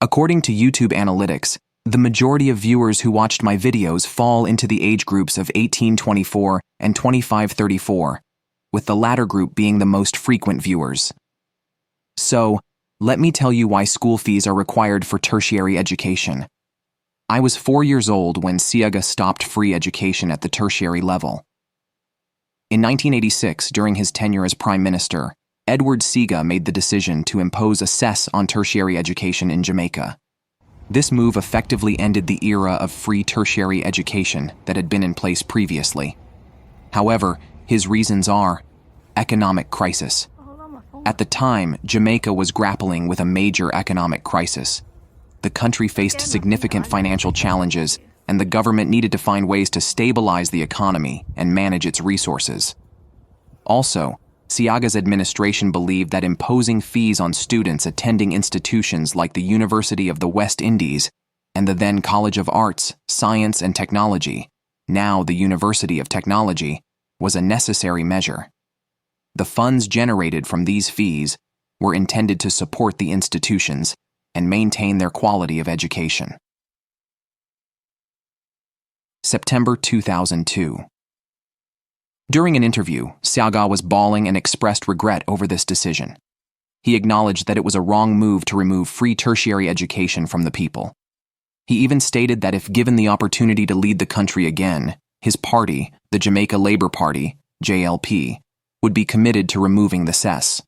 According to YouTube analytics, the majority of viewers who watched my videos fall into the age groups of 18-24 and 25-34, with the latter group being the most frequent viewers. So, let me tell you why school fees are required for tertiary education. I was 4 years old when Seaga stopped free education at the tertiary level. In 1986, during his tenure as Prime Minister, Edward Seaga made the decision to impose a cess on tertiary education in Jamaica. This move effectively ended the era of free tertiary education that had been in place previously. However, his reasons are economic crisis. At the time, Jamaica was grappling with a major economic crisis. The country faced significant financial challenges, and the government needed to find ways to stabilize the economy and manage its resources. Also, Seaga's administration believed that imposing fees on students attending institutions like the University of the West Indies and the then College of Arts, Science and Technology, now the University of Technology, was a necessary measure. The funds generated from these fees were intended to support the institutions and maintain their quality of education. September 2002. During an interview, Seaga was bawling and expressed regret over this decision. He acknowledged that it was a wrong move to remove free tertiary education from the people. He even stated that if given the opportunity to lead the country again, his party, the Jamaica Labour Party, JLP, would be committed to removing the cess.